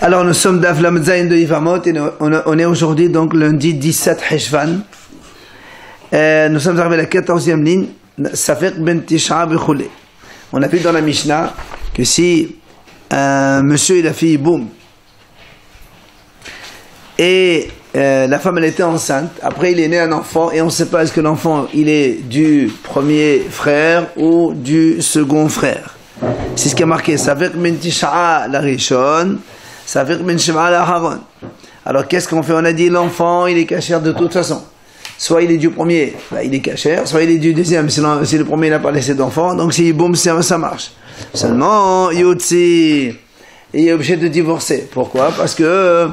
Alors nous sommes d'Avlam Zayin de Yivamot et on est aujourd'hui donc lundi 17 Heshvan. Nous sommes arrivés à la 14e ligne, Safek ben Tisha b'chule. On a vu dans la Mishnah que si un monsieur et la fille boum et la femme elle était enceinte, après il est né un enfant et on ne sait pas est-ce que l'enfant il est du premier frère ou du second frère. C'est ce qui a marqué Safek ben Tisha la Rishon. Alors qu'est-ce qu'on fait? On a dit l'enfant il est cachère de toute façon. Soit il est du premier, il est cachère, soit il est du deuxième, si le premier n'a pas laissé d'enfant, donc si boum ça marche. Seulement Yotzi, il est obligé de divorcer. Pourquoi? Parce que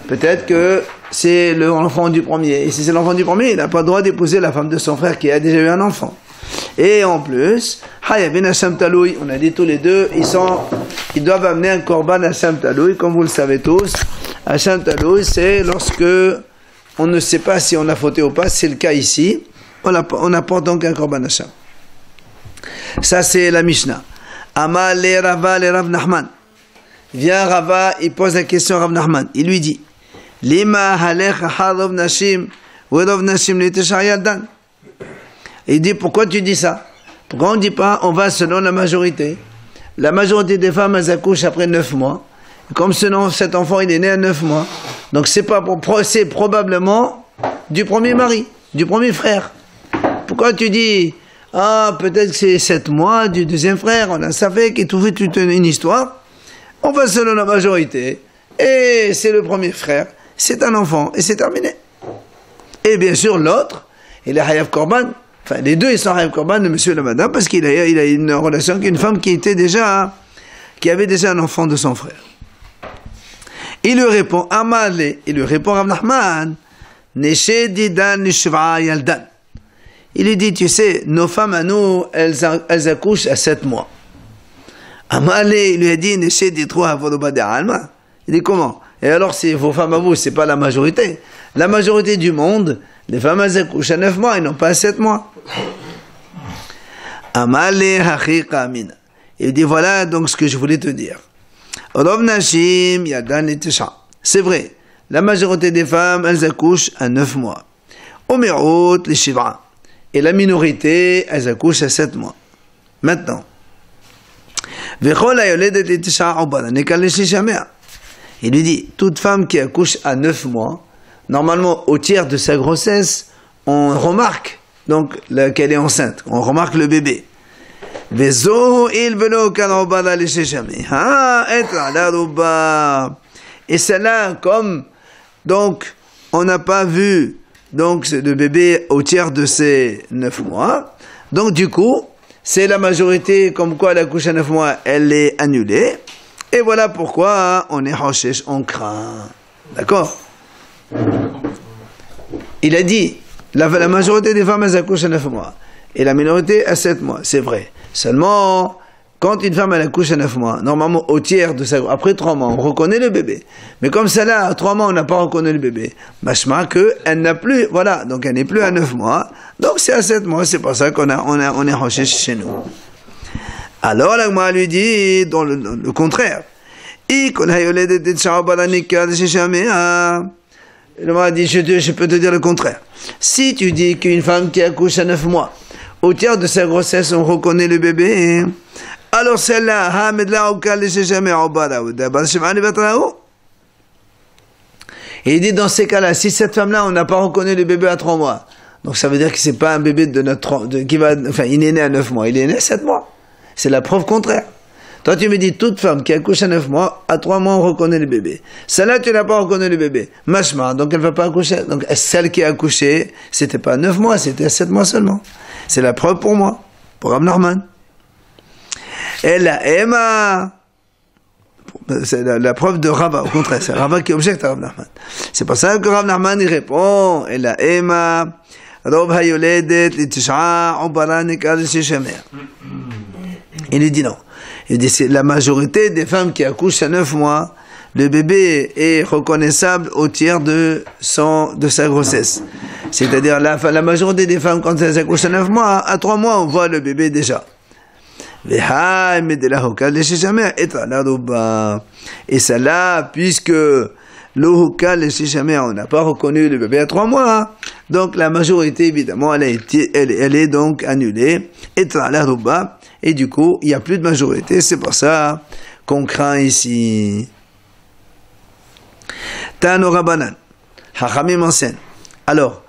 peut-être que c'est l'enfant du premier. Et si c'est l'enfant du premier, il n'a pas le droit d'épouser la femme de son frère qui a déjà eu un enfant. Et en plus, on a dit tous les deux, ils doivent amener un korban Hashem Taloui, comme vous le savez tous. Hashem Taloui, c'est lorsque on ne sait pas si on a fauté ou pas, c'est le cas ici. On apporte donc un korban Hashem. Ça c'est la Mishnah. Ama le Rava le Rav Nachman. Vient Rava, il pose la question à Rav Nachman. Il lui dit, Lima halech harov nashim, werov nashim leteshayaldan. Il dit, pourquoi tu dis ça? Pourquoi on ne dit pas, on va selon la majorité? La majorité des femmes, elles accouchent après 9 mois. Comme cet enfant, il est né à 9 mois. Donc c'est probablement du premier mari, du premier frère. Pourquoi tu dis, peut-être que c'est 7 mois du deuxième frère, on a savait qu'il trouvait toute une histoire. On va selon la majorité. Et c'est le premier frère, c'est un enfant, et c'est terminé. Et bien sûr, l'autre, il est Hayav Korban. Enfin, les deux, ils sont Hayav Korban de monsieur et de madame, parce qu'il a une relation avec une femme qui avait déjà un enfant de son frère. Il lui répond, Amalé, il lui répond, Rav Nachman, Neshe Didan Nishva Yaldan. Il lui dit, tu sais, nos femmes à nous, elles accouchent à 7 mois. Amalé, il lui a dit, Neshe Ditro Avodoba de Alma. Il dit, comment? Et alors, c'est vos femmes à vous, c'est pas la majorité. La majorité du monde, les femmes, elles accouchent à 9 mois, et non pas à 7 mois. Amalé Hachiqa Amina. Il dit, voilà donc ce que je voulais te dire. C'est vrai, la majorité des femmes, elles accouchent à 9 mois. Et la minorité, elles accouchent à 7 mois. Maintenant, il lui dit, toute femme qui accouche à 9 mois, normalement, au tiers de sa grossesse, on remarque donc qu'elle est enceinte, on remarque le bébé. Et celle-là, comme donc on n'a pas vu donc le bébé au tiers de ses 9 mois, donc du coup c'est la majorité comme quoi elle accouche à 9 mois, elle est annulée, et voilà pourquoi on est hachèche, on craint. D'accord? Il a dit la majorité des femmes elles accouchent à 9 mois et la minorité à 7 mois, c'est vrai. Seulement, quand une femme elle accouche à 9 mois, normalement au tiers de après 3 mois, on reconnaît le bébé. Mais comme celle-là, à 3 mois, on n'a pas reconnu le bébé, machma que elle n'a plus, voilà, donc elle n'est plus à 9 mois, donc c'est à 7 mois, c'est pour ça qu'on est ranché chez nous. Alors, la Gemara lui dit, dans le contraire, il m'a dit, je peux te dire le contraire. Si tu dis qu'une femme qui accouche à 9 mois, au tiers de sa grossesse, on reconnaît le bébé, alors celle-là, et il dit dans ces cas-là, si cette femme-là, on n'a pas reconnu le bébé à 3 mois, donc ça veut dire que c'est pas un bébé il est né à 9 mois, il est né à 7 mois. C'est la preuve contraire. Toi, tu me dis, toute femme qui accouche à 9 mois, à 3 mois, on reconnaît le bébé. Celle-là, tu n'as pas reconnu le bébé. Machma, donc elle ne va pas accoucher. Donc, celle qui a accouché, c'était pas à 9 mois, c'était à 7 mois seulement. C'est la preuve pour moi, pour Rav Nachman. Et la Emma, c'est la preuve de Rava, au contraire, c'est Rava qui objecte à Rav Nachman. C'est pour ça que Rav Nachman, il répond, et la Emma, Rov hayoledet, l'itish'a, obaranik al-shishamer. Il lui dit non. Il dit c'est la majorité des femmes qui accouchent à 9 mois, le bébé est reconnaissable au tiers de sa grossesse. C'est-à-dire la majorité des femmes quand elles accouchent à 9 mois, à 3 mois on voit le bébé déjà. Et celle-là, puisque le hukal on n'a pas reconnu le bébé à 3 mois, donc la majorité, évidemment, elle est donc annulée. Et du coup, il n'y a plus de majorité, c'est pour ça qu'on craint ici. Tano Rabanan, Hachamim enseigne. Alors,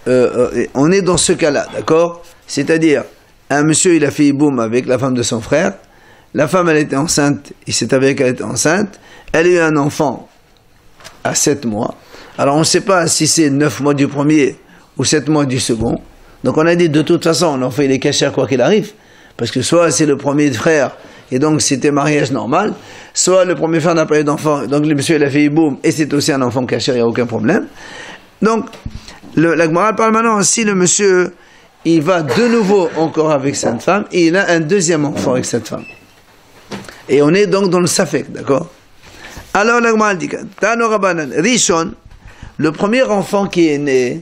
on est dans ce cas-là, d'accord? C'est-à-dire, un monsieur, il a fait hiboum avec la femme de son frère. La femme, elle était enceinte. Il s'est avéré qu'elle était enceinte. Elle a eu un enfant à 7 mois. Alors, on ne sait pas si c'est 9 mois du premier ou 7 mois du second. Donc, on a dit, de toute façon, l'enfant, il est caché à quoi qu'il arrive. Parce que soit c'est le premier frère, et donc c'était mariage normal. Soit le premier frère n'a pas eu d'enfant, donc le monsieur, il a fait hiboum, et c'est aussi un enfant caché, il n'y a aucun problème. Donc, la Gemara parle maintenant, si le monsieur... il va de nouveau encore avec cette femme, et il a un deuxième enfant avec cette femme. Et on est donc dans le safek, d'accord? Alors la Gemara dit, Tano Rabanan, Rishon, le premier enfant qui est né,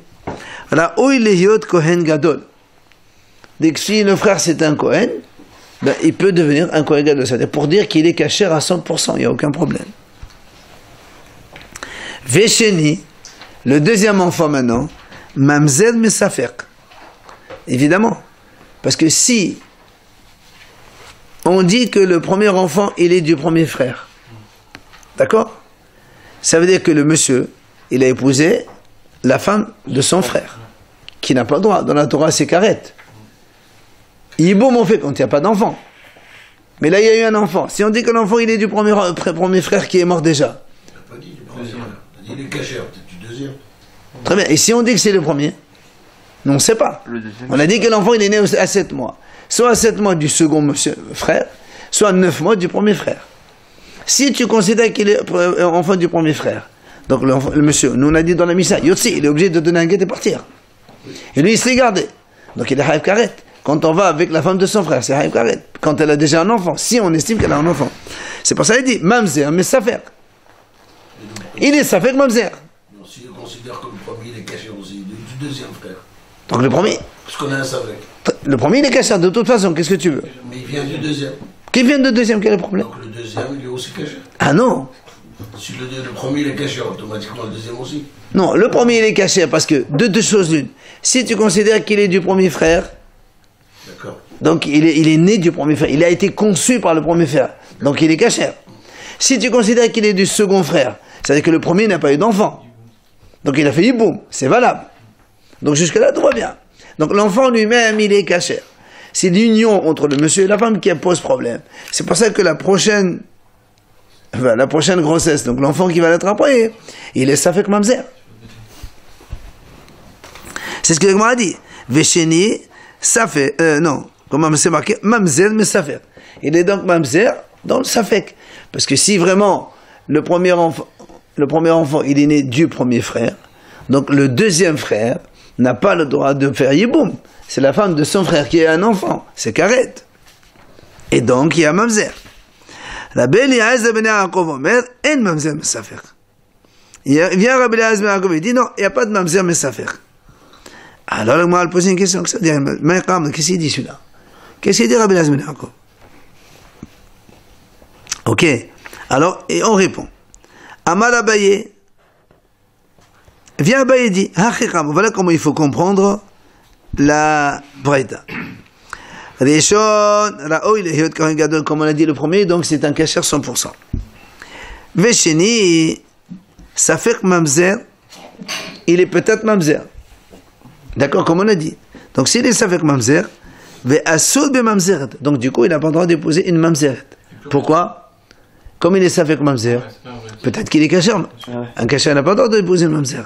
Ra'oy lehiyot kohen gadol. Dès que si le frère c'est un kohen, ben, il peut devenir un kohen gadol. C'est-à-dire pour dire qu'il est caché à 100%, il n'y a aucun problème. Vesheni, le deuxième enfant maintenant, mamzed mesafek. Évidemment. Parce que si on dit que le premier enfant, il est du premier frère, d'accord? Ça veut dire que le monsieur, il a épousé la femme de son frère, qui n'a pas le droit. Dans la Torah, c'est carrette. Yiboum on fait quand il n'y a pas d'enfant. Mais là, il y a eu un enfant. Si on dit que l'enfant, il est du premier frère qui est mort déjà. Il n'a pas dit du premier. Il a dit les cachers, peut-être du deuxième. Très bien. Et si on dit que c'est le premier? On ne sait pas. On a dit que l'enfant il est né à 7 mois. Soit à 7 mois du second frère, soit à 9 mois du premier frère. Si tu considères qu'il est enfant du premier frère, donc le monsieur, nous on a dit dans la Mishnah, Yotsi, il est obligé de donner un guet et partir. Et lui il s'est gardé. Donc il est haïf karet. Quand on va avec la femme de son frère, c'est haïf karet. Quand elle a déjà un enfant, si on estime qu'elle a un enfant. C'est pour ça qu'il dit, mamzer, mais safer. Il est safer mamzer. Si on considère que le premier il est caché aussi, du deuxième frère. Donc le premier. Parce qu'on a un savec. Le premier il est caché, de toute façon, qu'est-ce que tu veux? Mais il vient du deuxième. Qui vient de deuxième, quel est le problème? Donc le deuxième il est aussi caché. Ah non. Si le premier il est caché, automatiquement le deuxième aussi. Non, le premier il est caché parce que de deux choses l'une. Si tu considères qu'il est du premier frère, d'accord. Donc il est né du premier frère, il a été conçu par le premier frère, donc il est caché. Si tu considères qu'il est du second frère, c'est-à-dire que le premier n'a pas eu d'enfant, donc il a fait hiboum, c'est valable. Donc jusque-là, tout va bien. Donc l'enfant lui-même, il est caché. C'est l'union entre le monsieur et la femme qui pose problème. C'est pour ça que la prochaine grossesse, donc l'enfant qui va l'être après, il est safek mamzer. C'est ce que le Gemara dit. Vesheni, safek, non, comment c'est marqué? Mamzer, mais safek. Il est donc mamzer dans le safek. Parce que si vraiment le premier enfant, il est né du premier frère, donc le deuxième frère n'a pas le droit de faire yiboum. C'est la femme de son frère qui a un enfant. C'est karet. Et donc, il y a mamzer. Rabbi Eliezer ben Yaakov omer, en mamzer mesafer. Vient Rabbi Eliezer ben Yaakov et dit, non, il n'y a pas de mamzer mesafer. Alors, le Gemara a posé une question. Qu'est-ce qu'il dit celui-là? Qu'est-ce qu'il dit Rabbi Eliezer ben Yaakov? Ok. Alors, et on répond. Amar Abaye. Viens Abaye dit, voilà comment il faut comprendre la Braïta. Rishon, Ra'oy lehiyot kohen gadol, comme on a dit le premier, donc c'est un kasher 100%. Vesheni, safek mamzer, il est peut-être mamzer. D'accord, comme on a dit. Donc s'il est safek mamzer, ve'asud be mamzeret. Donc du coup, il n'a pas le droit d'épouser une mamzeret. Pourquoi? Comme il est safek mamzer, peut-être qu'il est kasher. Un kasher n'a pas le droit d'épouser une mamzeret.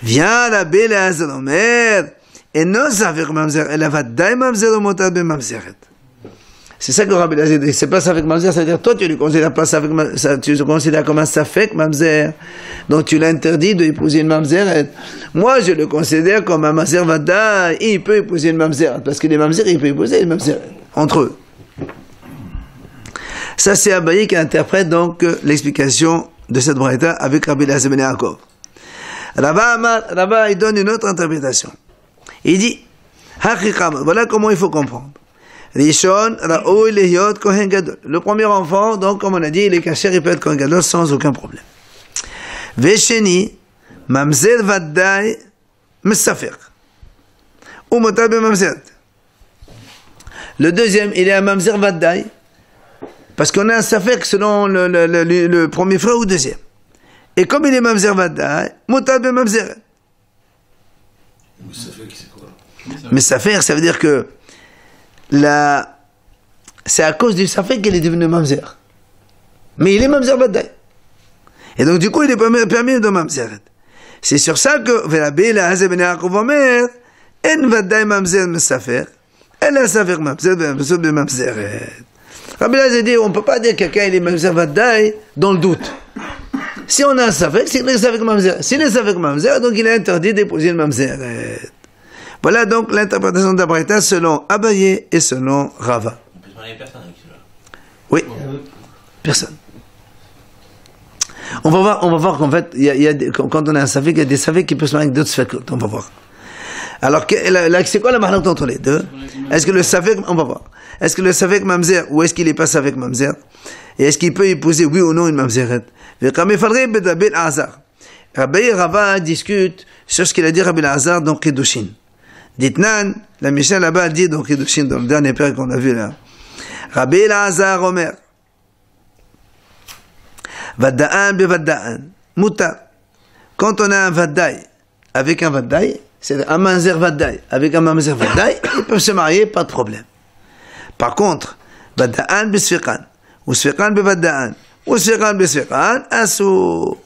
Viens la belle Azalomer, et non safek mamzer, elle a vadaï mamzer au motard de mamzeret. C'est ça que Rabbi Eliezer dit. C'est pas safek mamzer, c'est-à-dire toi tu le considères pas safek mamzer, tu le considères comme un safek mamzer. Donc tu l'interdis d'épouser une mamzeret. Moi je le considère comme un mamzer vadaï, il peut épouser une mamzeret, parce que les mamzeret, il peut épouser une mamzeret, entre eux. Ça c'est Abaye qui interprète donc l'explication de cette braïta avec Rabbi Eliezer ben Yaakov. Rava, il donne une autre interprétation. Il dit, voilà comment il faut comprendre. Rishon, Ra'oui, Lehiot, Kohen Gadol. Le premier enfant, donc, comme on a dit, il est caché, il peut être Kohen Gadol sans aucun problème. Vesheni, Mamzer Vaddai, Messafer. Ou Motab Mamzer. Le deuxième, il est à Mamzer Vaddai. Parce qu'on a un Safek selon le premier frère ou deuxième. Et comme il est Mamzer Vaddai, Motab Mamzer. Mais Safek, c'est quoi? Mais Safek, ça veut dire que c'est à cause du Safek qu'il est devenu Mamzer. Mais il est Mamzer Vaddai. Et donc du coup, il est permis de Mamzer. C'est sur ça que Verabi la Hazeh ben Yaakov Omer, En Vaddai Mamzer Mesafer, En la Safer Mamzer ben Mamzer. Rabbi Elazar dit, on ne peut pas dire que quelqu'un il est Mamzer Vaddai dans le doute. Si on a un Safek, c'est le Safek Mamzer. S'il est Safek Mamzer, donc il est interdit d'épouser le Mamzer. Voilà donc l'interprétation d'Abraïta selon Abaye et selon Rava. On peut se marier personne avec celui-là. Oui, personne. On va voir qu'en fait, quand on a un Safek, il y a des Safek qui peuvent se marier avec d'autres Safek. On va voir. Alors, c'est quoi la marque entre les deux? Est-ce que le Safek, on va voir. Est-ce que le Safek Mamzer, ou est-ce qu'il n'est pas Safek Mamzer? Et est-ce qu'il peut épouser, oui ou non, une Mamzeret? Rabbi et Rava discutent sur ce qu'il a dit Rabbi Elazar dans Kedushin. Ditnan, la Mishnah là-bas dit dans Kedushin, dans le dernier père qu'on a vu là. Rabbi Elazar Omer. Vadda'an bevadda'an. Muta. Quand on a un Vaddai avec un Vaddai, c'est un Mamzer Vaddai avec un Mamzer Vaddai, ils peuvent se marier, pas de problème. Par contre, Vadda'an besfiqan, ou sfiqan bevadda'an, ou sfiqan besfiqan, assour.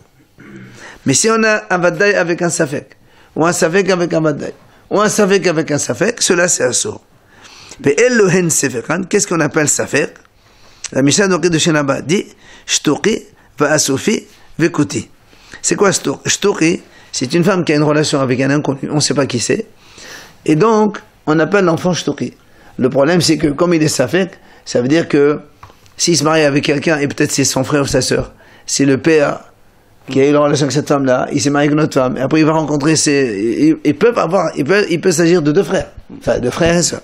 Mais si on a un Vaddai avec un Safek, ou un Safek avec un Vaddai, ou un Safek avec un Safek, cela c'est assour. Mais Elohen Sefekan, qu'est-ce qu'on appelle Safek? La Mishnah de Shenaba dit Shtuki va Asoufi vekuti. C'est quoi Shtuki? Shtuki, c'est une femme qui a une relation avec un inconnu, on ne sait pas qui c'est. Et donc, on appelle l'enfant Shtuki. Le problème, c'est que comme il est Safek, ça veut dire que s'il se marie avec quelqu'un, et peut-être c'est son frère ou sa sœur, c'est le père qui a eu la relation avec cette femme-là, il s'est marié avec une autre femme, et après il va rencontrer il peut s'agir de deux frères, enfin de frères et sœurs.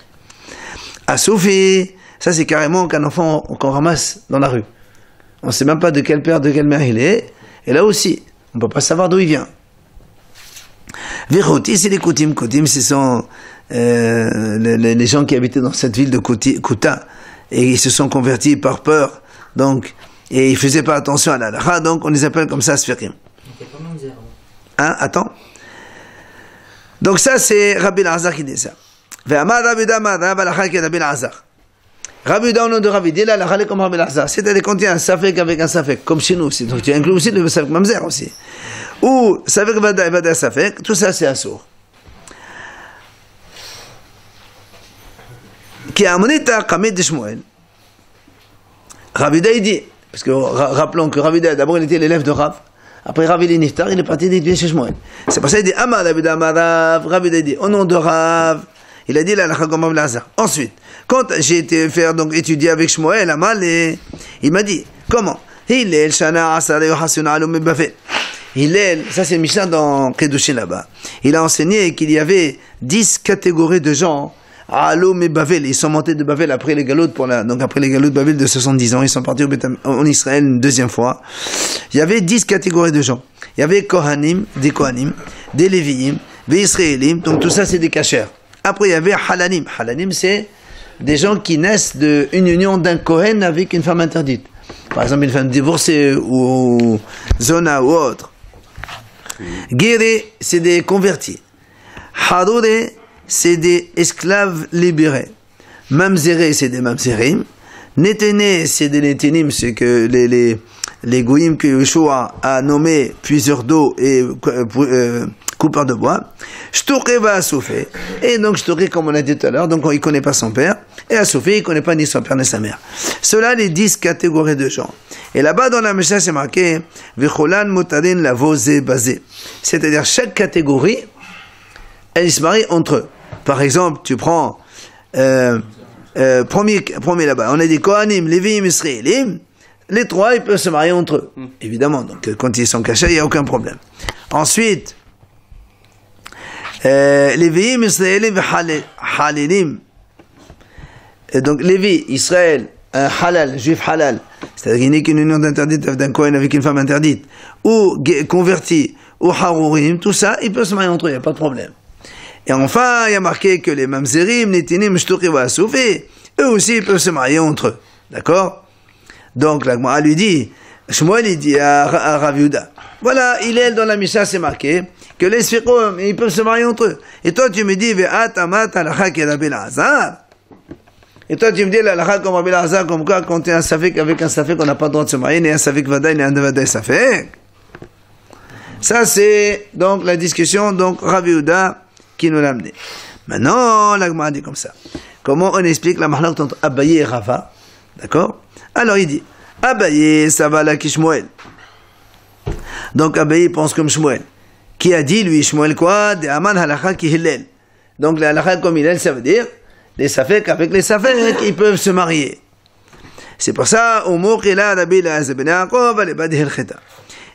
À Soufi, ça c'est carrément qu'un enfant qu'on ramasse dans la rue. On ne sait même pas de quel père, de quelle mère il est, et là aussi, on ne peut pas savoir d'où il vient. Viroti, c'est les Koutim. Koutim, ce sont les gens qui habitaient dans cette ville de Kouta, et ils se sont convertis par peur, donc, et ils faisaient pas attention à la halakha, donc on les appelle comme ça Sfirim. Hein, attends. Donc ça c'est Rabbi Elazar qui dit ça. Rabbi Elazar. Rabbi Elazar, au nom de Rabbi, dit là, la comme Rabbi Elazar. C'est-à-dire quand il y a un Safek avec un Safek, comme chez nous aussi. Donc tu inclus aussi le Safek Mamzer aussi. Ou Safek Vada Safek, tout ça c'est assour. Qui a monita Kamid de Shmuel. Rabbi Elazar dit, parce que rappelons que Rabbi Elazar, d'abord il était l'élève de Rav. Après Rav il est niftar, il est parti d'étudier chez Shmuel. C'est pour ça qu'il dit Amar Rabbi Elazar, Rabbi Elazar dit au nom de Rav. Il a dit la halakha comme Rabbi Elazar. Ensuite, quand j'ai été faire donc étudier avec Shmuel, il m'a dit comment Hillel shana asara yohasuna alum bavel. Hillel, ça c'est Mishnah dans Kedushin là-bas. Il a enseigné qu'il y avait 10 catégories de gens. Alum et Bavel, ils sont montés de Bavel après les galoutes donc après les galoutes de Bavel de 70 ans, ils sont partis en Israël une deuxième fois. Il y avait 10 catégories de gens. Il y avait Kohanim, des Léviim, des Israélim, donc tout ça c'est des cachers. Après il y avait Halanim. Halanim c'est des gens qui naissent d'une union d'un Kohen avec une femme interdite. Par exemple une femme divorcée ou Zona ou autre. Giri c'est des convertis. Haroure c'est des esclaves libérés. Mamzeré, c'est des mamzerim. Netene, c'est des netenim, c'est que les goyim que Yeshua a nommé puiseurs d'eau et coupeurs de bois. Shtouré va Assoufé. Et donc Shtouré, comme on a dit tout à l'heure, donc il ne connaît pas son père. Et Assoufé, il ne connaît pas ni son père ni sa mère. Cela, les 10 catégories de gens. Et là-bas, dans la Mishnah, c'est marqué Vicholan motarin la vosé basé. C'est-à-dire, chaque catégorie, elles se marient entre eux. Par exemple, tu prends premier là-bas, on a dit Kohanim, Léviim, Israélim, les trois ils peuvent se marier entre eux, évidemment, donc quand ils sont cachés, il n'y a aucun problème. Ensuite, Léviim, Israélim, Halilim, Et donc, Lévi, Israël, un halal, juif halal, c'est-à-dire qu'il n'est qu'une union d'interdite d'un Kohen avec une femme interdite, ou converti, ou harourim, tout ça, ils peuvent se marier entre eux, il n'y a pas de problème. Et enfin, il y a marqué que les mamzerim, netinim, shtuki wa soufi, eux aussi, ils peuvent se marier entre eux. D'accord? Donc, la Gemara lui dit, Shmuel, il dit à Rav Yehuda, voilà, il est dans la Mishnah, c'est marqué, que les sfiqom, ils peuvent se marier entre eux. Et toi, tu me dis, ve'at amat alacha ki Rabbi Elazar. Et toi, tu me dis, l'alacha comme Rabbi Elazar, comme quoi, quand tu es un safek avec un safek, on n'a pas le droit de se marier, ni un safek vadaï, ni un vadaï safek. Ça, c'est donc la discussion, donc Rav Yehuda qui nous l'a amené. Maintenant, la Gemara dit comme ça. Comment on explique la mahlak entre Abaye et Rava? D'accord? Alors, il dit, Abaye, ça va là qui Shmuel. Donc, Abaye pense comme Shmuel. Qui a dit, lui, Shmuel quoi? De Aman halacha ki Hillel. Donc, la halacha comme Hillel, ça veut dire, les safek avec les safek, ils peuvent se marier. C'est pour ça, au mot qu'il a, Rabbi Elazar ben Yaakov, elle est badih el cheta.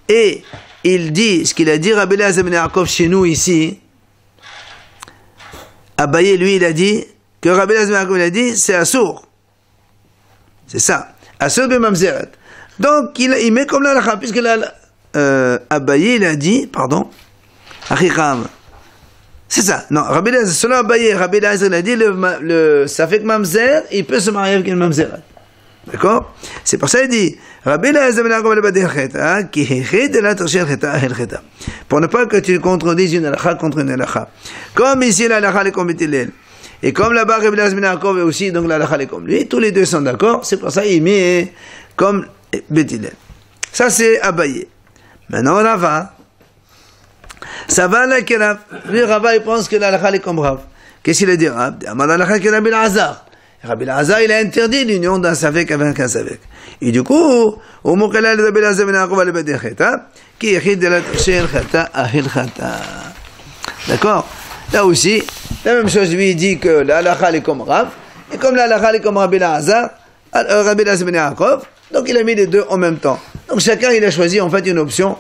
Et, il dit, ce qu'il a dit, Rabbi Elazar ben Yaakov, chez nous, ici, Abaye, lui, il a dit, que Rabbi Elazar ben Yaakov, il a dit, c'est assour. C'est ça. Assour ben mamzeret. Donc, il met comme la halacha, puisque Abaye, il a dit, pardon, Achikam. C'est ça. Non, Rabbi Elazar, selon Abaye, Rabbi Elazar, il a dit, le safek mamzer, il peut se marier avec une mamzeret. D'accord? C'est pour ça qu'il dit, Rabbi Elazar ben Yaakov, le badeh cheta, qui hechid la tershel cheta ahel cheta. Pour ne pas que tu contredises une halacha contre une halacha. Comme ici, la halacha est comme Bethilel. Et comme là-bas, Rabbi Elazar ben Yaakov est aussi, donc la halacha est comme lui. Tous les deux sont d'accord. C'est pour ça qu'il met comme Bethilel. Ça, c'est Abaye. Maintenant, Rava. Ça va là que lui, Rava, il pense que la halacha est comme Rav. Qu'est-ce qu'il a dit, Rav? Amad la halacha que Rabbi Elazar. Rabbi Elazar, il a interdit l'union d'un safek avec un safek. Et du coup, au mot qu'elle a le Rabbi Elazar ben Yaakov le badeh cheta, qui yechid de la tershel cheta ahel cheta. D'accord? Là aussi, la même chose, lui, il dit que la halacha est comme Rav, et comme la halacha est comme Rabbi Elazar ben Yaakov, donc il a mis les deux en même temps. Donc chacun, il a choisi en fait une option,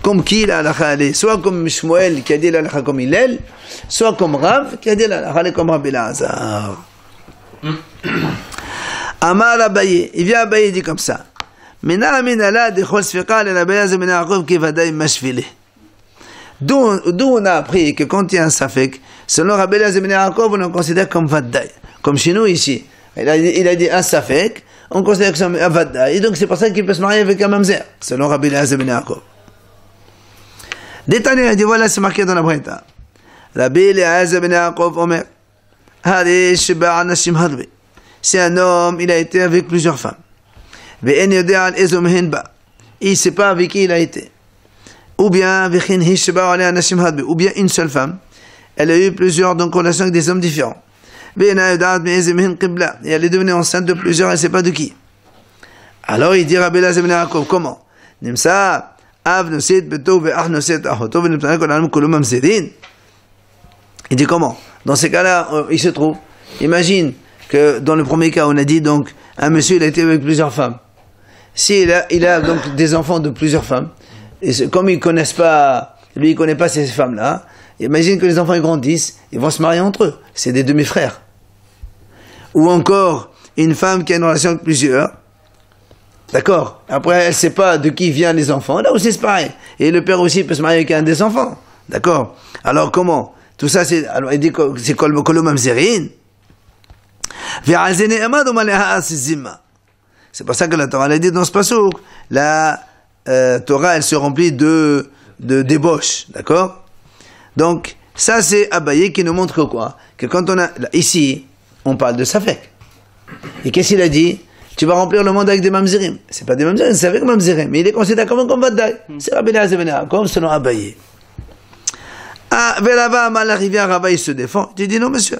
comme qui la halacha est, soit comme Shmuel qui a dit la halacha comme Hillel, soit comme Rav qui a dit la halacha comme Rabbi Elazar. Amar Abaye, il vient Abaye, il dit comme ça. D'où on a appris que quand il y a un safek, selon Rabbi Elazar ben Yaakov, on le considère comme vadai. Comme chez nous ici. Il a dit un safek, on considère que c'est un vadai. Et donc c'est pour ça qu'il peut se marier avec un mamzer, selon Rabbi Elazar ben Yaakov. Détaillé, il a dit voilà, c'est marqué dans la Braïta. Rabbi Elazar ben Yaakov Omer. C'est un homme, il a été avec plusieurs femmes. Il ne sait pas avec qui il a été. Ou bien une seule femme. Elle a eu plusieurs donc, relations avec des hommes différents. Et elle est devenue enceinte de plusieurs, elle ne sait pas de qui. Alors il dit Rabbi Elazar ben Yaakov, comment? Il dit comment? Dans ces cas-là, il se trouve, imagine que dans le premier cas, on a dit donc, un monsieur, il a été avec plusieurs femmes. S'il a donc des enfants de plusieurs femmes, et comme ils connaissent pas, lui, il connaît pas ces femmes-là, imagine que les enfants, ils grandissent, ils vont se marier entre eux. C'est des demi-frères. Ou encore, une femme qui a une relation avec plusieurs, d'accord? Après, elle sait pas de qui viennent les enfants, là aussi c'est pareil. Et le père aussi peut se marier avec un des enfants. D'accord? Alors comment? Tout ça, c'est, alors, il dit que c'est Kolo Mamzerin. C'est pour ça que la Torah, elle a dit dans ce passouk, la Torah, elle se remplit de débauche. D'accord? Donc, ça, c'est Abaye qui nous montre que quoi? Que quand on a, ici, on parle de Safek. Et qu'est-ce qu'il a dit? Tu vas remplir le monde avec des mamzerim. C'est pas des mamzerim, c'est avec mamzerim. Mais il est considéré comme un vadai. C'est Rabbi Elazar ben Yaakov, selon Abaye. Ah, Velava, mal arrivé à Rabbi, il se défend. Tu dis non, monsieur.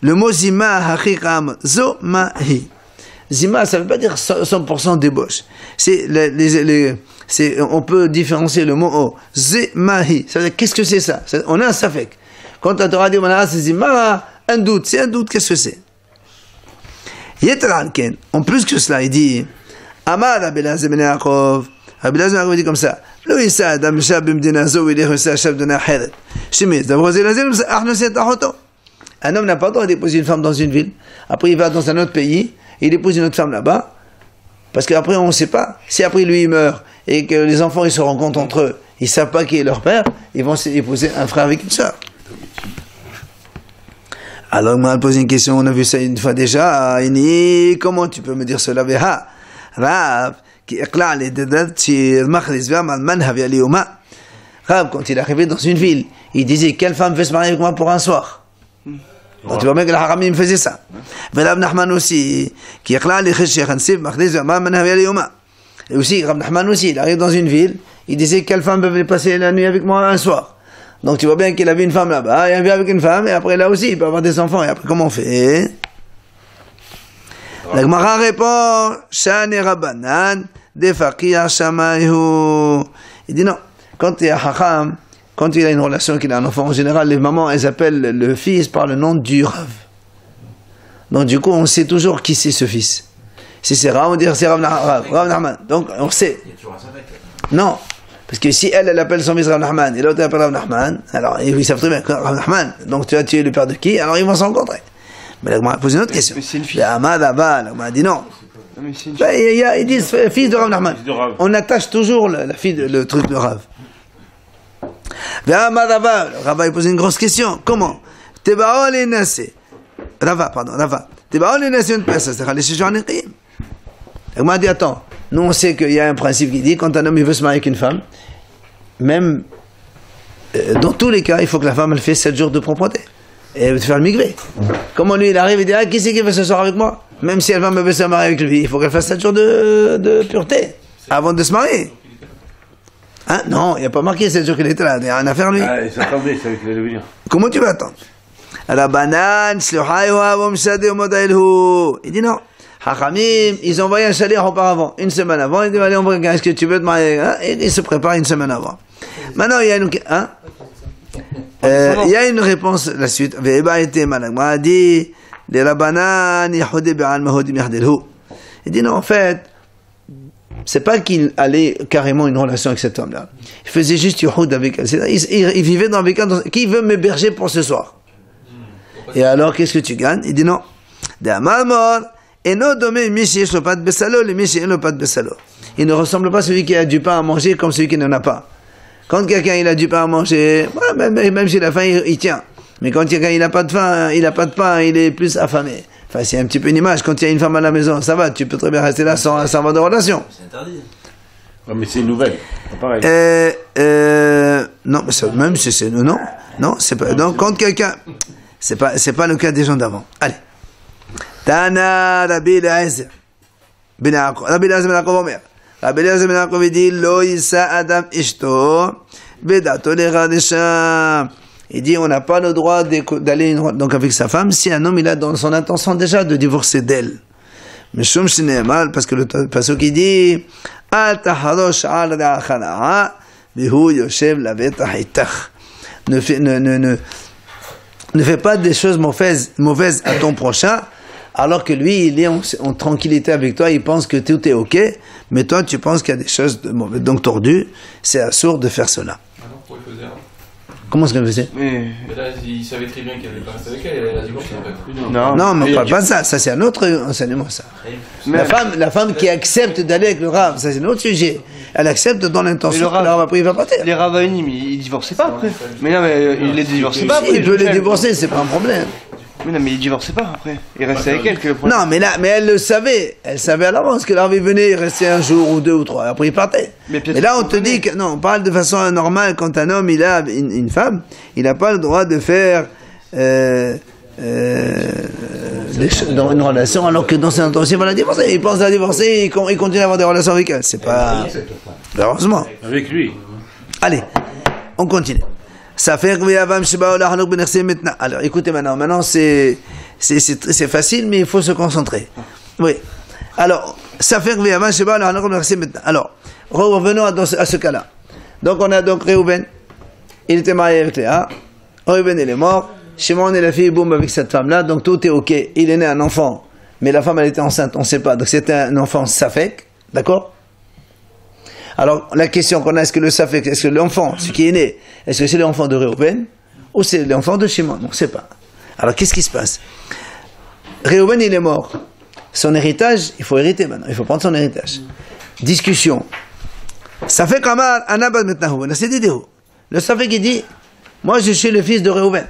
Le mot zima, hachikam, zo, mahi. Zima, ça veut pas dire 100% débauche. On peut différencier le mot o. Zimahi. Ça veut dire, qu'est-ce que c'est ça? On a un safek. Quand la Torah dit, c'est zima, un doute. C'est un doute, qu'est-ce que c'est? En plus que cela, il dit, Amar Rabbi Elazar ben Yaakov. Rabbi Elazar ben Yaakov dit comme ça. Un homme n'a pas le droit de déposer une femme dans une ville, après il va dans un autre pays, il épouse une autre femme là-bas, parce qu'après on ne sait pas, si après lui il meurt, et que les enfants ils se rencontrent entre eux, ils ne savent pas qui est leur père, ils vont épouser un frère avec une soeur. Alors, on m'a posé une question, on a vu ça une fois déjà, comment tu peux me dire cela? Rav, quand il est arrivé dans une ville, il disait, quelle femme veut se marier avec moi pour un soir? Donc, tu vois bien que le haramim faisait ça. Rav Nachman aussi, et aussi, Rav Nachman aussi, il arrive dans une ville, il disait, quelle femme veut passer la nuit avec moi un soir? Donc tu vois bien qu'il avait une femme là-bas, il avait avec une femme, et après là aussi, il peut avoir des enfants, et après comment on fait? La Gemara répond, Shane Rabbanan, Defaqiyah Shamayhu. Il dit non, quand il y a Hacham, quand il a une relation, qu'il a un enfant, en général, les mamans, elles appellent le fils par le nom du Rav. Donc du coup, on sait toujours qui c'est ce fils. Si c'est Rav, on dit c'est Rav Nachman. Donc on sait. Non. Parce que si elle appelle son fils Rav Nachman, et l'autre appelle Rav Nachman, alors ils savent très bien que Rav Nachman, donc tu as tué le père de qui? Alors ils vont se rencontrer. Mais là, on m'a posé une autre question. Mais c'est une fille. La Amadaba, on m'a dit non. Ils disent fils de Rav Nachman. On attache toujours la fille, le truc de Rav. La Amadaba, le Rava il pose une grosse question. Comment? Tebaol et Nassé. Rava. Tebaol et Nassé une personne, c'est-à-dire les séjours en équilibre. On m'a dit attends. Nous, on sait qu'il y a un principe qui dit, quand un homme il veut se marier avec une femme, même, dans tous les cas, il faut que la femme, elle fait 7 jours de propreté. Et elle veut faire le migvé. Comment lui, il arrive, il dit, qui c'est qui veut se soir avec moi? Même si elle veut se marier avec lui, il faut qu'elle fasse 7 jours de pureté, avant de se marier. Hein? Non, il n'y a pas marqué 7 jours qu'il était là, il n'y a rien à faire lui. Ah, il s'attendait, c'est qu'il allait venir. Comment tu vas attendre? La banane, il dit non. Hachamim, ils ont envoyé un salaire auparavant, une semaine avant, ils disent allez, on va regarder, est-ce que tu veux te marier? Hein? Et ils se préparent une semaine avant. Maintenant, il y a une, il y a une réponse, la suite. Il dit non, en fait, c'est pas qu'il allait carrément une relation avec cet homme-là. Il faisait juste yuhud avec elle. Il vivait dans le cas, qui veut m'héberger pour ce soir? Et alors, qu'est-ce que tu gagnes? Il dit non. Il ne ressemble pas à celui qui a du pain à manger comme celui qui n'en a pas. Quand quelqu'un il a du pain à manger, même s'il a faim, il tient. Mais quand quelqu'un il n'a pas de faim, il n'a pas de pain, il est plus affamé. Enfin, c'est un petit peu une image. Quand il y a une femme à la maison, ça va, tu peux très bien rester là sans avoir de relation. C'est interdit. Ouais, mais c'est une nouvelle. C'est pareil. Non, mais ça, même si c'est non, c'est pas. Donc quand quelqu'un, c'est pas le cas des gens d'avant. Allez. Tana Rabbi Eliezer ben Yaakov Omer. Rabbi Eliezer ben Yaakov dit Lo yisa Adam ishto bedato leradesha. Il dit on n'a pas le droit d'aller donc avec sa femme si un homme il a dans son intention déjà de divorcer d'elle. Mais shum shinemal parce que le pasuk qui dit Al taharosh al ra'achana bihu yoshev lavetach itach. Ne fais pas des choses mauvaises à ton prochain. Alors que lui, il est en tranquillité avec toi, il pense que tout est ok, mais toi, tu penses qu'il y a des choses de mauvaises. Donc, tordu, c'est absurde de faire cela. Alors, pourquoi il faisait? Comment est-ce qu'elle faisait? Mais là, il savait très bien qu'il n'allait pas rester avec elle, elle a divorcé en fait. Non, mais pas ça, ça c'est un autre enseignement, ça. La femme qui accepte d'aller avec le Rav, ça c'est un autre sujet. Elle accepte dans l'intention que le Rav après il va partir. Les Ravanim, ils divorçaient pas après. Mais non, mais il les divorçait pas après. Il peut les divorcer, c'est pas un problème. Mais non, mais il divorçait pas après. Il restait avec elle. Non, mais elle le savait. Elle savait à l'avance que l'armée venait, il restait un jour ou deux ou trois. Après, il partait. Mais là, on te dit que, non, on parle de façon normale. Quand un homme, il a une femme, il n'a pas le droit de faire, dans une relation, alors que dans ses intentions, il va la divorcer. Il pense à la divorcer, il continue à avoir des relations avec elle. C'est pas, heureusement. Avec lui. Allez, on continue. Alors, écoutez maintenant c'est facile, mais il faut se concentrer. Oui. Alors, alors, revenons à ce cas-là. Donc, on a donc Réhouven, il était marié avec Léa, Réhouven il est mort, Shimon et la fille, boum, avec cette femme-là, donc tout est ok, il est né un enfant, mais la femme elle était enceinte, on ne sait pas, donc c'était un enfant safek, d'accord? Alors, la question qu'on a, est-ce que le safek, est-ce que l'enfant, ce qui est né, est-ce que c'est l'enfant de Réhouven ou c'est l'enfant de Shimon? On ne sait pas. Alors, qu'est-ce qui se passe? Réhouven, il est mort. Son héritage, il faut hériter maintenant. Il faut prendre son héritage. Discussion. Ça fait Kamar, Anabad Metnahu. Le Safek, il dit, moi, je suis le fils de Réhouven.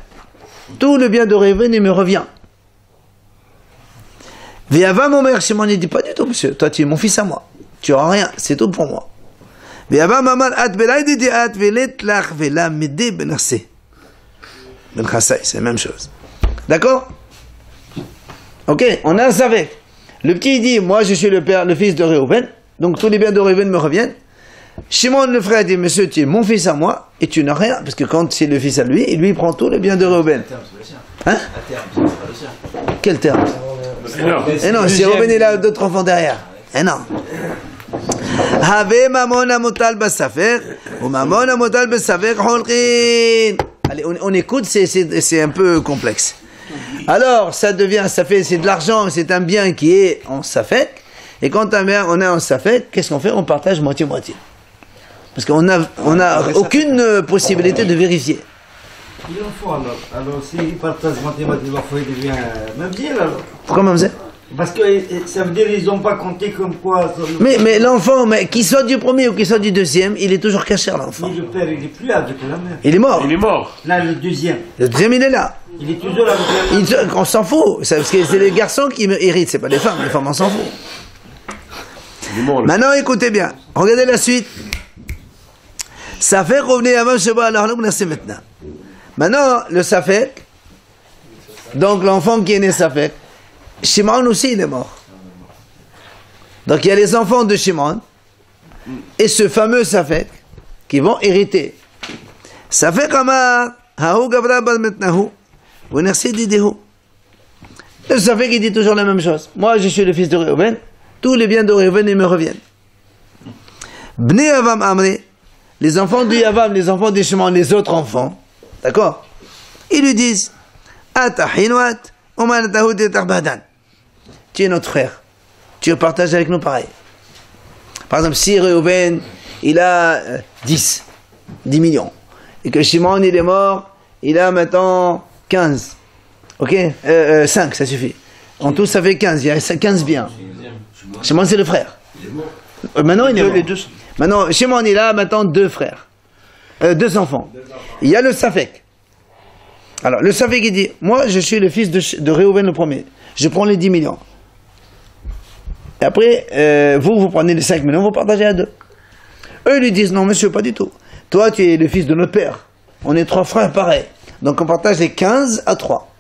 Tout le bien de Réhouven, il me revient. Viava mon mère, Shimon, il dit, pas du tout, monsieur. Toi, tu es mon fils à moi. Tu n'auras rien. C'est tout pour moi. Viava maman, at belay, dit, at velet, lach, vela, mede, benarse. Ben Chassai, c'est la même chose. D'accord? Ok, on a un Safek. Le petit, il dit, moi, je suis le père, le fils de Réhouven. Donc, tous les biens de Réhouven me reviennent. Shimon, le frère, dit, monsieur, tu es mon fils à moi, et tu n'as rien, parce que quand c'est le fils à lui, il prend tous les biens de Réhouven. Hein? Quel terme? Eh non, si Réhouven, il a d'autres enfants derrière. Eh non. Have mamon amotal basafer, ou mamon amotal basafer holkin. Allez, on écoute, c'est un peu complexe. Alors, ça devient, c'est de l'argent, c'est un bien qui est en safek, et quand on est en safek, qu'est-ce qu'on fait? On partage moitié-moitié. Parce qu'on a aucune possibilité de vérifier. Il en faut alors s'il partage mathématiquement, il devient mamzer alors. Pourquoi mamzer? Parce que ça veut dire qu'ils n'ont pas compté comme quoi. Mais l'enfant, qu'il soit du premier ou qu'il soit du deuxième, il est toujours caché l'enfant. Mais le père, il n'est plus avec la mère. Il est mort. Il est mort. Là, le deuxième. Le deuxième, il est là. Il est toujours avec la mère. On s'en fout. Parce que c'est les garçons qui héritent, c'est pas les femmes. Les femmes, on s'en fout. Maintenant, écoutez bien. Regardez la suite. Ça fait revenir avant Sheba, alors nous c'est maintenant. Maintenant, le Safek, donc l'enfant qui est né Safek, Shimon aussi il est mort. Donc il y a les enfants de Shimon et ce fameux Safek qui vont hériter. Safek Amar, Haou Gavra Bal Metnahu, Venersi Didehu. Le Safek il dit toujours la même chose. Moi je suis le fils de Réhouven, tous les biens de Réhouven ils me reviennent. Bnei Avam Amri, les enfants du Yavam, les enfants des Shimon, les autres enfants, d'accord? Ils lui disent, Atahinwat, Omanatahu Tetarbadan. Tu es notre frère. Tu partages avec nous pareil. Par exemple, si Réhouven, il a 10 millions, et que Shimon, il est mort, il a maintenant 15. Ok? 5, ça suffit. En tout, ça fait 15. Il y a 15 biens. Shimon, c'est le frère. Maintenant, il est mort. Maintenant, Shimon, il a maintenant 2 frères. 2 enfants. Il y a le Safek. Alors, le Safek, il dit, moi, je suis le fils de Réhouven le premier. Je prends les 10 millions. Et après, vous prenez les 5 millions, vous partagez à 2. Eux, ils lui disent, non, monsieur, pas du tout. Toi, tu es le fils de notre père. On est 3 frères pareils. Donc, on partage les 15 à 3.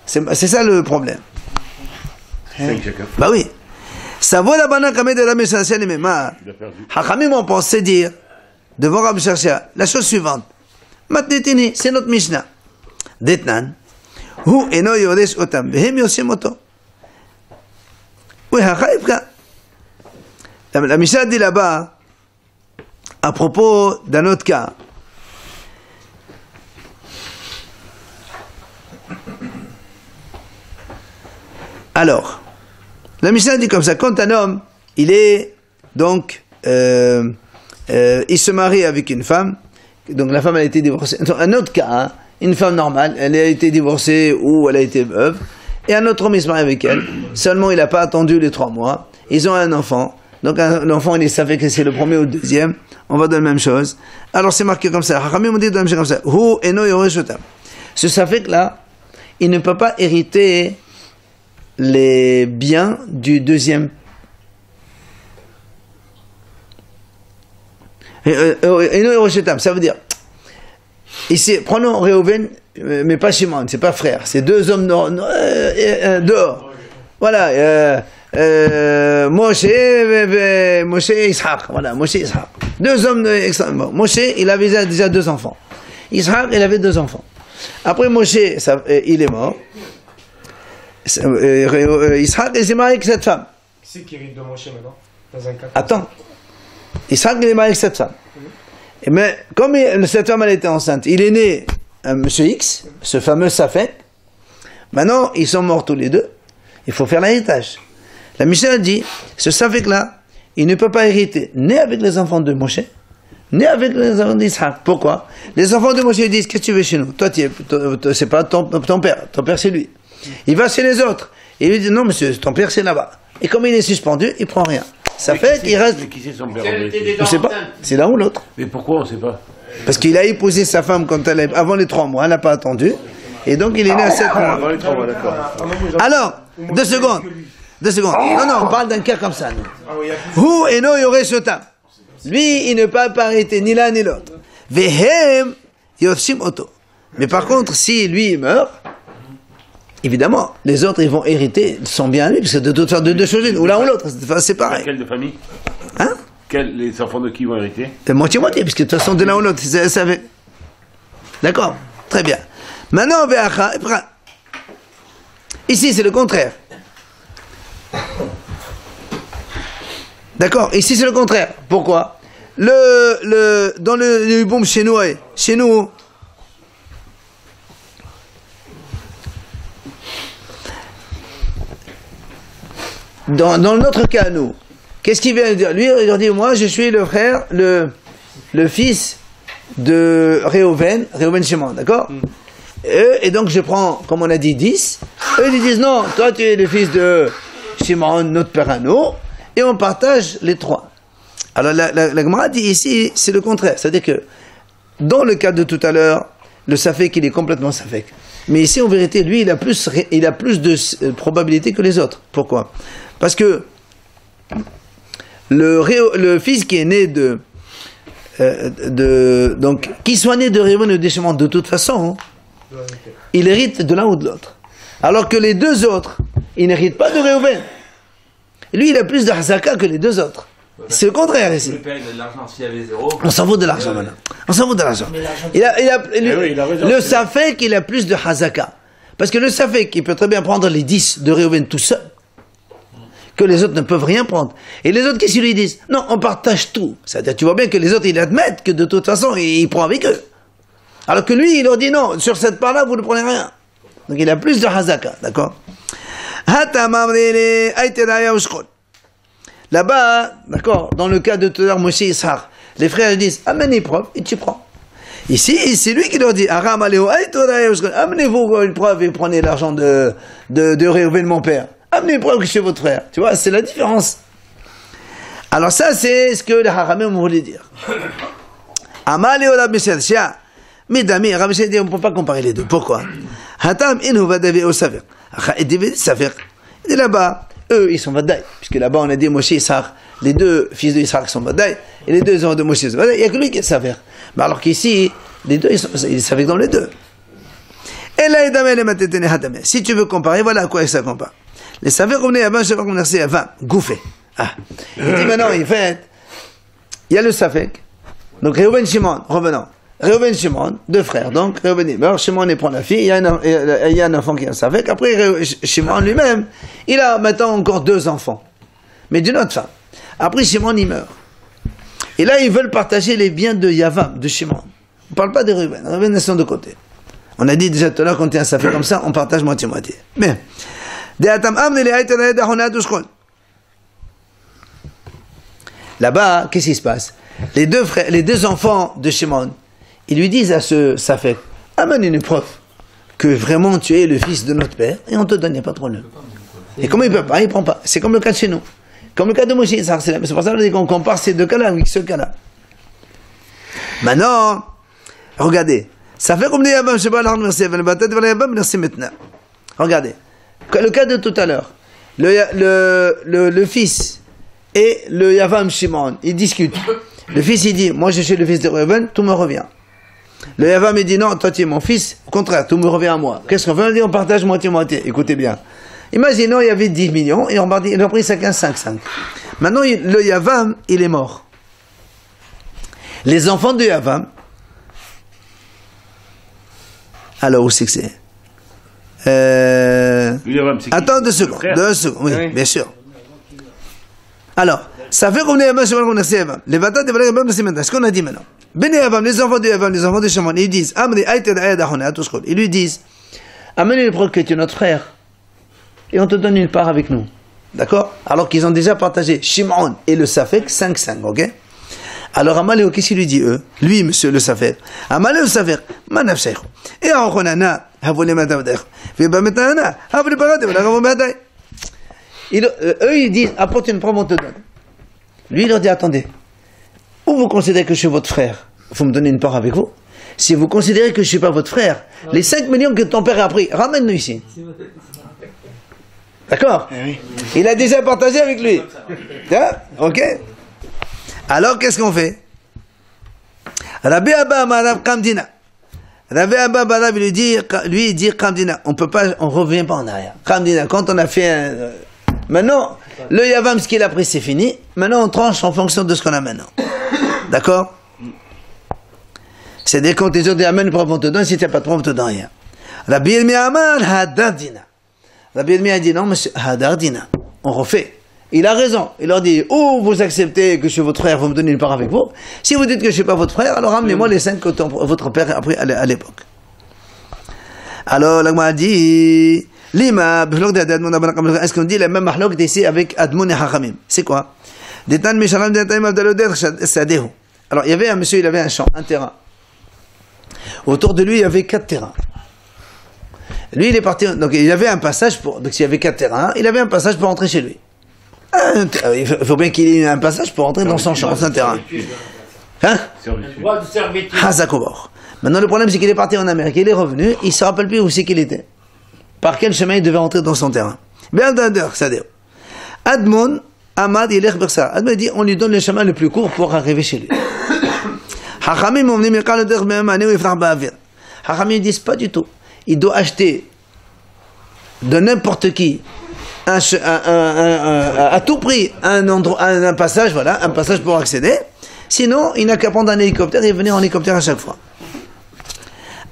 C'est ça le problème. 5 chacun. Bah oui. Ça vaut la banane comme de la Meshachia les Memar. Hachamim ont pensé dire, devant Rabbi Meshachia, la chose suivante. Matnetini, c'est notre Mishnah. Detnan, hu eno yoresh otam, behem yoshim oto. Oui, la Mishnah dit là-bas, à propos d'un autre cas. Alors, la Mishnah dit comme ça, quand un homme, il est, donc, il se marie avec une femme, donc la femme elle a été divorcée. Un autre cas, hein, une femme normale, elle a été divorcée ou elle a été veuve, et un autre homme il se marie avec elle, seulement il n'a pas attendu les 3 mois, ils ont un enfant, donc l'enfant il savait que c'est le premier ou le deuxième, on va dans la même chose. Alors c'est marqué comme ça, Hachamim dit dans la même chose comme ça, Hu eno yoreshotam. Ce Safek là, il ne peut pas hériter les biens du deuxième. Ça veut dire, ici, prenons Réhouven, mais pas Shimon, c'est pas frère, c'est 2 hommes dehors. Voilà, Moshe et Ishaq. Voilà, Moshe et Ishaq. 2 hommes extrêmement. Moshe, il avait déjà 2 enfants. Ishaq, il avait 2 enfants. Après Moshe, il est mort. Ishaq, il s'est marié avec cette femme. Qui c'est qui hérite de Moshe maintenant? Dans un cas. Attends. Ishaq, il est marié avec cette femme. Mais comme cette femme, elle était enceinte, il est né un monsieur X, ce fameux Safek. Maintenant, ils sont morts tous les 2. Il faut faire l'héritage. La Mishnah dit, ce Safek-là, il ne peut pas hériter ni avec les enfants de Moshe, ni avec les enfants d'Ishaq. Pourquoi? Les enfants de Moshe disent, qu'est-ce que tu veux chez nous? Toi, c'est pas ton père c'est lui. Il va chez les autres. Et il lui dit, non, monsieur, ton père, c'est là-bas. Et comme il est suspendu, il prend rien. Ça fait qu'il reste. Mais qui c'est son père? On ne sait pas. C'est l'un ou l'autre. Mais pourquoi on ne sait pas? Parce qu'il a épousé sa femme avant les 3 mois, elle n'a pas attendu. Et donc il est né à 7 mois. Avant les 3 mois, d'accord. Alors, 2 secondes. 2 secondes. Non, on parle d'un cas comme ça, nous. Hu eno yore shotam. Lui, il ne peut pas arrêter ni l'un ni l'autre. Vehem yoshim oto. Mais par contre, si lui il meurt, évidemment, les autres ils vont hériter son bien à lui, parce que de toute façon, de 2 choses, ou l'un ou l'autre, c'est pareil. Quelle de famille? Hein? Les enfants de qui vont hériter? Moitié-moitié, puisque de toute façon, de l'un ou l'autre, ça fait. D'accord? Très bien. Maintenant, Ve'acha, ici, c'est le contraire. D'accord? Ici, c'est le contraire. Pourquoi? Dans le Yuboum chez nous, dans notre cas, nous, qu'est-ce qu'il vient de dire? Lui, il leur dit, moi, je suis le frère, le fils de Réhouven Shimon, d'accord? Et donc, je prends, comme on a dit, 10. Eux, ils disent, non, toi, tu es le fils de Shimon, notre père à nous, et on partage les 3. Alors, la Gemara dit ici, c'est le contraire. C'est-à-dire que, dans le cas de tout à l'heure, le Safek, il est complètement Safek. Mais ici, en vérité, lui, il a plus de probabilité que les autres. Pourquoi? Parce que le fils qui est né donc, qu'il soit né de Réhouven ou de Shimon, de toute façon, il hérite de l'un ou de l'autre. Alors que les 2 autres, ils n'héritent pas de Réhouven. Lui, il a plus de Hazaka que les 2 autres. C'est le contraire ici. Le père, il a de l'argent, s'il y avait 0. On s'en fout de l'argent maintenant. On s'en fout de l'argent. Le Safek, il a plus de Hazaka. Parce que le Safek, il peut très bien prendre les 10 de Réhouven tout seul. Que les autres ne peuvent rien prendre. Et les autres, qu'est-ce qu'ils lui disent? Non, on partage tout. C'est-à-dire, tu vois bien que les autres, ils admettent que de toute façon, il prend avec eux. Alors que lui, il leur dit non, sur cette part-là, vous ne prenez rien. Donc il a plus de Hazaka, d'accord? Là-bas, d'accord, dans le cas de tout à l'heure, Moshe Ishar, les frères disent, amène une preuve, et tu prends. Ici, c'est lui qui leur dit, amenez-vous une preuve et prenez l'argent de Réhouven, mon père. Amenez une preuve que je suis votre frère. Tu vois, c'est la différence. Alors ça, c'est ce que les Haramim voulaient dire. Amaleo la Meshel-Shia. Mesdames, Rabbi Shia dit, on ne peut pas comparer les deux. Pourquoi? Hatam inhu vadavi au Saver. Et là-bas, eux, ils sont Vadaï. Puisque là-bas, on a dit Moshe Ishar, les 2 fils de Ishar sont Vadaï, et les 2 enfants de Moshe sont Vadaï. Il n'y a que lui qui est Saver. Mais alors qu'ici, les 2, ils sont Saver dans les 2. Et là, si tu veux comparer, voilà à quoi ça compare. Les Saver, comme les Yavan, je sais pas comment on a 20, gouffé. Ah. Il dit maintenant, il y a le Safek. Donc, Réhouven Shimon, revenons. Réhouven Shimon, 2 frères. Donc, Réhouven il meurt, Shimon il prend la fille, il y a un enfant qui est un Safek. Après, Shimon lui-même, il a maintenant encore 2 enfants. Mais d'une autre femme. Après, Shimon il meurt. Et là, ils veulent partager les biens de Yavam, de Shimon. On ne parle pas de Réhouven. Réhouven, ils sont de côté. On a dit déjà tout à l'heure, quand il y a un Safek comme ça, on partage moitié-moitié. Mais, là-bas, qu'est-ce qui se passe? Les 2 enfants de Shimon, ils lui disent à ce Safek, amène une preuve que vraiment tu es le fils de notre père, et on te donne, il n'y a pas de problème. Et comme il ne peut pas, il ne prend pas. C'est comme le cas de chez nous. Comme le cas de Moshe, c'est pour ça qu'on compare ces 2 cas-là avec ce cas-là. Maintenant, regardez. Ça fait comme les Yabam, je sais pas, maintenant. Regardez. Le cas de tout à l'heure. Le fils et le Yavam Shimon, ils discutent. Le fils, il dit, moi je suis le fils de Réhouven, tout me revient. Le Yavam, il dit, non, toi tu es mon fils, au contraire, tout me revient à moi. Qu'est-ce qu'on fait? On dit, on partage moitié-moitié. Écoutez bien. Imaginons, il y avait 10 millions, et ils ont pris chacun 5-5. Maintenant, le Yavam, il est mort. Les enfants de Yavam, alors où c'est que c'est? Attends 2 secondes. 2 secondes, oui, bien sûr. Alors, ça fait qu'on est Yavam, Shimon, qu'on est Yavam. Les batailles de Yavam, c'est maintenant. Ce qu'on a dit maintenant. Ben Yavam, les enfants de Yavam, les enfants de Shimon, ils disent, ils lui disent, amène une preuve que tu es notre frère, et on te donne une part avec nous. D'accord? Alors qu'ils ont déjà partagé Shimon et le Safek 5-5, ok? Alors Amaleo, qu'est-ce qu'il lui dit eux? Lui, monsieur le Safek. Amaleo Safek, manaf sheikh. Et Aronana, havole matavder. Veba metana, havole parade, voilà comment bataille. Eux, ils disent, apporte une preuve, on te donne. Lui, il leur dit, attendez, ou vous considérez que je suis votre frère, il faut me donner une part avec vous. Si vous considérez que je ne suis pas votre frère, les 5 millions que ton père a pris, ramène-nous ici. D'accord? Il a déjà partagé avec lui. Hein? Ok? Alors, qu'est-ce qu'on fait? Rabbi Abba Marav Kamdina. Rabbi Abba Marav lui dit Kamdina. On revient pas en arrière. Kamdina, quand on a fait maintenant, le Yavam, ce qu'il a pris, c'est fini. Maintenant, on tranche en fonction de ce qu'on a maintenant. D'accord? C'est-à-dire quand les autres amènent, on te donne, si tu n'as pas de preuve, on te donne rien. Rabbi Elmi Amar Hadardina. Rabbi Elmi a dit non, monsieur, Hadardina. On refait. Il a raison. Il leur dit, ou vous acceptez que je suis votre frère, vous me donnez une part avec vous. Si vous dites que je ne suis pas votre frère, alors amenez-moi les 5 que votre père a pris à l'époque. Alors, l'agma a dit, Lima, est-ce qu'on dit la même mahlok ici avec Admon et Hachamim? C'est quoi? Alors, il y avait un monsieur, il avait un champ, un terrain. Autour de lui, il y avait 4 terrains. Lui, il est parti, donc il avait un passage donc s'il y avait 4 terrains, il avait un passage pour rentrer chez lui. Il faut bien qu'il ait un passage pour rentrer dans son champ, c'est un terrain. Hein? Hazakobor. Maintenant, le problème, c'est qu'il est parti en Amérique, il est revenu, il ne se rappelle plus où c'est qu'il était. Par quel chemin il devait rentrer dans son terrain. Admon, Ahmad, il est Bersa. Admon dit, on lui donne le chemin le plus court pour arriver chez lui. Hachamim disent pas du tout. Il doit acheter de n'importe qui à tout prix un passage, voilà, un passage pour accéder. Sinon, il n'a qu'à prendre un hélicoptère et venir en hélicoptère à chaque fois.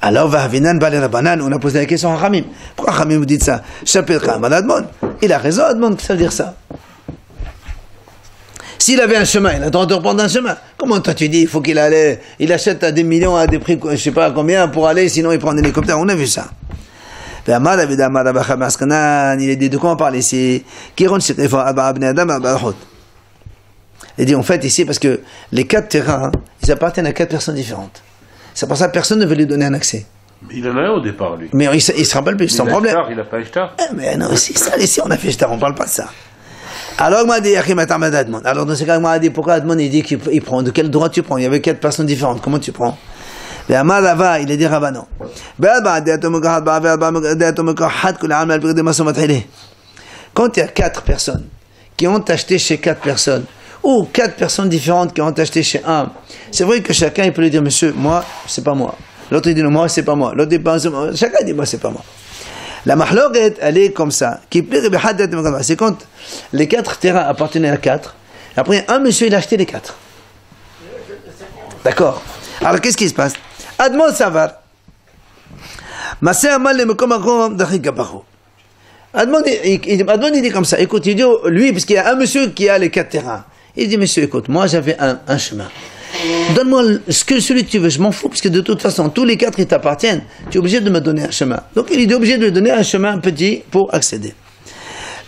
Alors, on a posé la question à Hachamim. Pourquoi Hachamim vous dit ça? Il a raison, Admon, que ça veut dire ça. S'il avait un chemin, il a le droit de reprendre un chemin. Comment toi tu dis, il faut il achète à des millions à des prix, je sais pas combien, pour aller, sinon il prend un hélicoptère. On a vu ça. Il est dit, de quoi on parle ici? Il dit, en fait, ici, parce que les 4 terrains, ils appartiennent à 4 personnes différentes. C'est pour ça que personne ne veut lui donner un accès. Mais il en a un au départ, lui. Mais il se rappelle plus, c'est son problème. Il n'a pas Ishtar. Mais non, c'est ça, ici on a fait Ishtar, on parle pas de ça. Alors, il m'a dit, alors dans ce cas, il m'a dit, pourquoi Admon, il dit qu'il prend, de quel droit tu prends? Il y avait 4 personnes différentes, comment tu prends? Il a dit Rabbanon. Quand il y a 4 personnes qui ont acheté chez 4 personnes, ou 4 personnes différentes qui ont acheté chez un, c'est vrai que chacun il peut lui dire, monsieur, moi, c'est pas moi. L'autre il dit, non, moi, c'est pas moi. L'autre dit, chacun dit, moi, c'est pas moi. La mahloket, elle est comme ça. C'est quand les 4 terrains appartenaient à 4. Après, un monsieur, il a acheté les 4. D'accord. Alors, qu'est-ce qui se passe? Admon Savar. Admon, il dit comme ça. Écoute, il dit, lui, parce qu'il y a un monsieur qui a les 4 terrains. Il dit, monsieur, écoute, moi, j'avais un chemin. Donne-moi celui que tu veux, je m'en fous, parce que de toute façon, tous les 4 ils t'appartiennent, tu es obligé de me donner un chemin. Donc il est obligé de lui donner un chemin petit pour accéder.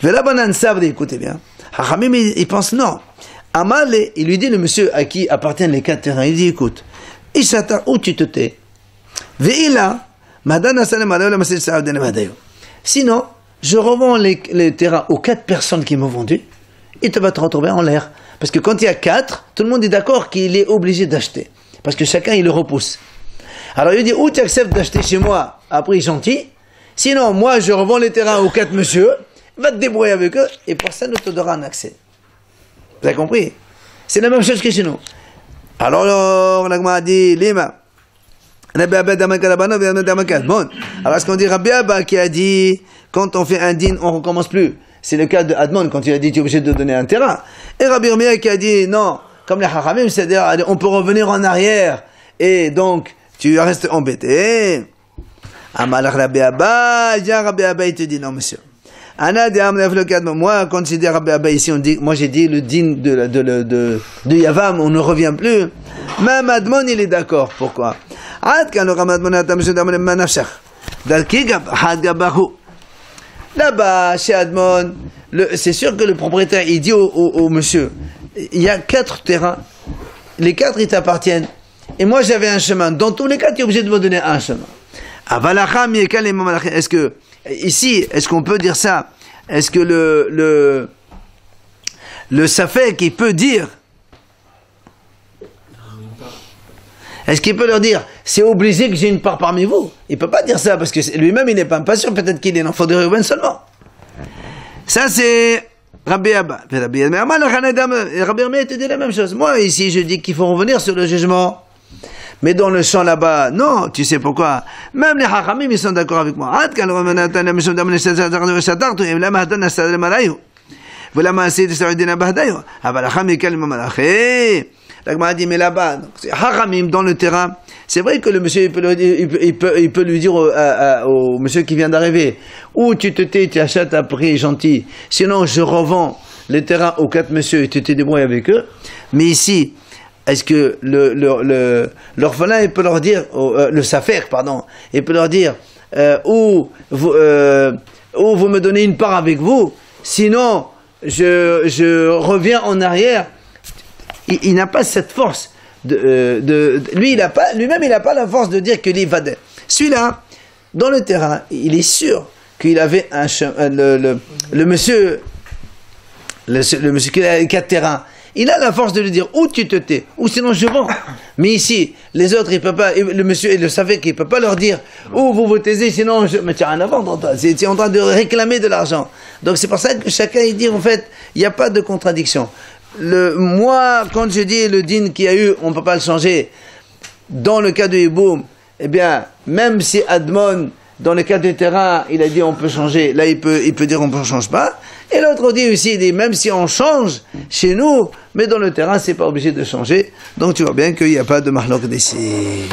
Velabanan Savre, écoutez bien, Hachamim il pense non. Amal, il lui dit le monsieur à qui appartiennent les 4 terrains, il dit écoute, Ishata, où tu te tais? Veila, Madana Salem Alaoula Masil Saoudene Madayo. Sinon, je revends les terrains aux 4 personnes qui m'ont vendu, et tu vas te retrouver en l'air. Parce que quand il y a 4, tout le monde est d'accord qu'il est obligé d'acheter. Parce que chacun, il le repousse. Alors il dit, ou tu acceptes d'acheter chez moi à prix gentil, sinon moi je revends les terrains aux 4 monsieur, va te débrouiller avec eux, et pour ça, nous te donnera un accès. Vous avez compris? C'est la même chose que chez nous. Alors, on a dit, Lima. Alors est-ce qu'on dit Rabbi Abba qui a dit, quand on fait un din, on ne recommence plus. C'est le cas de Admon quand il a dit tu es obligé de donner un terrain. Et Rabbi Irmia qui a dit non, comme les Hachamim, c'est-à-dire on peut revenir en arrière et donc tu restes embêté. Amalach Rabbi Abba, Rabbi Abba il te dit non monsieur. Moi quand j'ai dit Rabbi Abba ici, moi j'ai dit le din de Yavam, on ne revient plus. Même Admon il est d'accord. Pourquoi? Là-bas, chez Admon, c'est sûr que le propriétaire, il dit au monsieur, il y a 4 terrains, les 4 ils t'appartiennent, et moi j'avais un chemin, dans tous les cas tu es obligé de me donner un chemin. Est-ce que, ici, est-ce qu'on peut dire ça? est-ce que le Safek, il peut dire, est-ce qu'il peut leur dire, c'est obligé que j'ai une part parmi vous? Il peut pas dire ça, parce que lui-même, il n'est pas sûr, peut-être qu'il est l'enfant de Reuben seulement. Ça, c'est Rabbi Abba. Rabbi Abba te dit la même chose. Moi, ici, je dis qu'il faut revenir sur le jugement. Mais dans le champ là-bas, non, tu sais pourquoi? Même les Hachamim, ils sont d'accord avec moi. La Gemara dit, mais là-bas, Hachamim, dans le terrain, c'est vrai que le monsieur, il peut lui dire au monsieur qui vient d'arriver, ou tu te tais, tu achètes à prix gentil, sinon je revends les terrains aux 4 messieurs et tu te débrouilles avec eux. Mais ici, est-ce que l'orphelin, il peut leur dire, le Safer, pardon, il peut leur dire, ou vous me donnez une part avec vous, sinon je reviens en arrière. Il n'a pas cette force lui-même, il n'a pas la force de dire que l'ivadeh. Celui-là, dans le terrain, il est sûr qu'il avait le monsieur qui a 4 terrains. Il a la force de lui dire, ou tu te tais, ou sinon je vends. Mais ici, les autres, il peut pas, le monsieur, il le savait qu'il peut pas leur dire, ou vous vous taisez, sinon mais tu n'as rien à vendre, toi. Tu es en train de réclamer de l'argent. Donc c'est pour ça que chacun, il dit, en fait, il n'y a pas de contradiction. Moi, quand je dis le din qu'il y a eu, on ne peut pas le changer. Dans le cas de Hiboum, eh bien, même si Admon, dans le cas du terrain, il a dit on peut changer, là il peut dire on ne change pas. Et l'autre dit aussi, il dit même si on change chez nous, mais dans le terrain, c'est pas obligé de changer. Donc tu vois bien qu'il n'y a pas de mahlok d'ici.